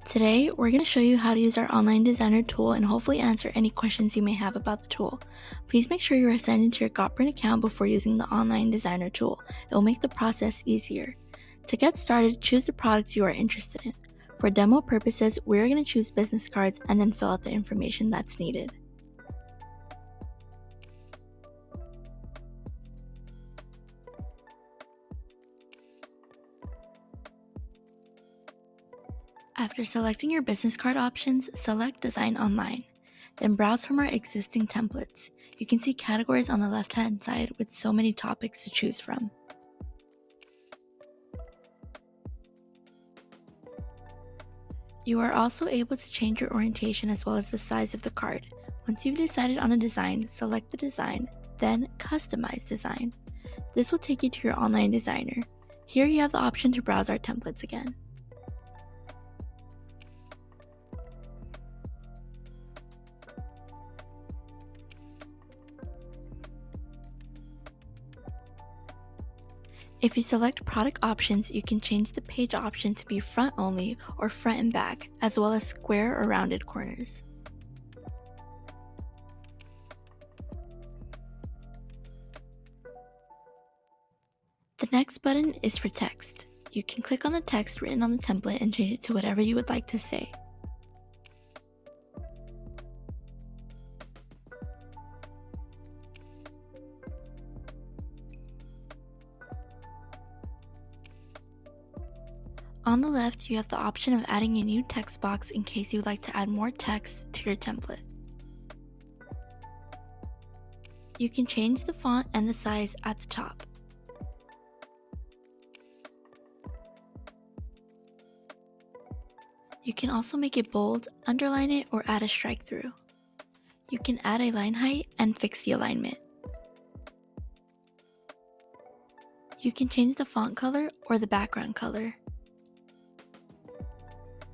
Today, we're going to show you how to use our online designer tool and hopefully answer any questions you may have about the tool. Please make sure you are signed into your GotPrint account before using the online designer tool. It will make the process easier. To get started, choose the product you are interested in. For demo purposes, we're going to choose business cards and then fill out the information that's needed. After selecting your business card options, select Design Online. Then browse from our existing templates. You can see categories on the left-hand side with so many topics to choose from. You are also able to change your orientation as well as the size of the card. Once you've decided on a design, select the design, then Customize Design. This will take you to your online designer. Here you have the option to browse our templates again. If you select product options, you can change the page option to be front only or front and back, as well as square or rounded corners. The next button is for text. You can click on the text written on the template and change it to whatever you would like to say. On the left, you have the option of adding a new text box in case you would like to add more text to your template. You can change the font and the size at the top. You can also make it bold, underline it, or add a strike through. You can add a line height and fix the alignment. You can change the font color or the background color.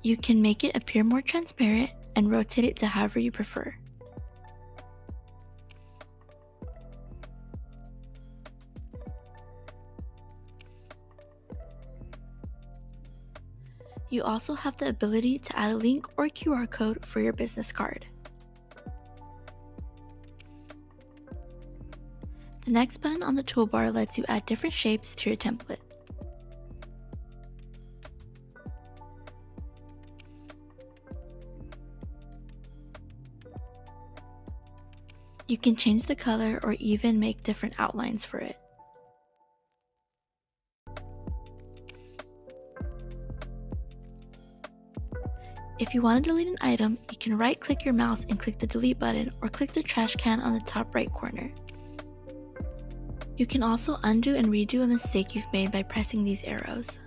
You can make it appear more transparent and rotate it to however you prefer. You also have the ability to add a link or QR code for your business card. The next button on the toolbar lets you add different shapes to your template. You can change the color or even make different outlines for it. If you want to delete an item, you can right-click your mouse and click the delete button or click the trash can on the top right corner. You can also undo and redo a mistake you've made by pressing these arrows.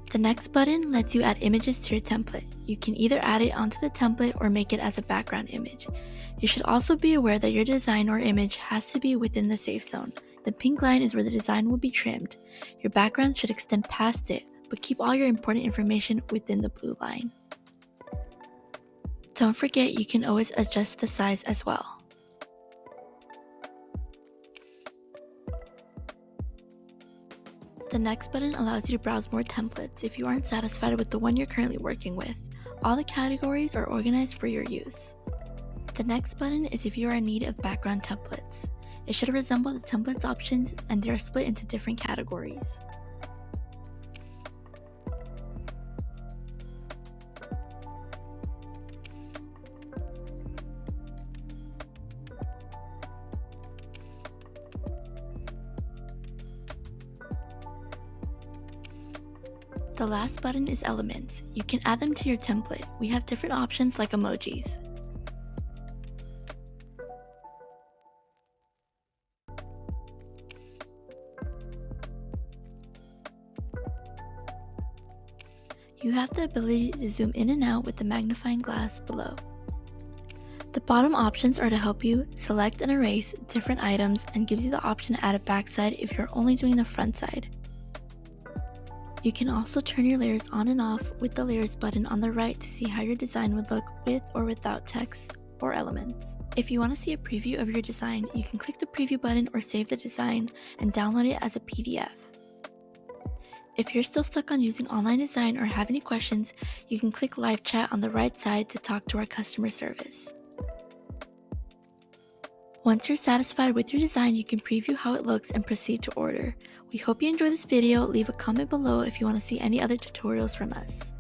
The next button lets you add images to your template. You can either add it onto the template or make it as a background image. You should also be aware that your design or image has to be within the safe zone. The pink line is where the design will be trimmed. Your background should extend past it, but keep all your important information within the blue line. Don't forget, you can always adjust the size as well. The next button allows you to browse more templates if you aren't satisfied with the one you're currently working with. All the categories are organized for your use. The next button is if you are in need of background templates. It should resemble the templates options, and they are split into different categories. The last button is elements. You can add them to your template. We have different options like emojis. You have the ability to zoom in and out with the magnifying glass below. The bottom options are to help you select and erase different items and gives you the option to add a backside if you're only doing the front side. You can also turn your layers on and off with the layers button on the right to see how your design would look with or without text or elements. If you want to see a preview of your design, you can click the preview button or save the design and download it as a PDF. If you're still stuck on using online design or have any questions, you can click live chat on the right side to talk to our customer service. Once you're satisfied with your design, you can preview how it looks and proceed to order. We hope you enjoy this video. Leave a comment below if you want to see any other tutorials from us.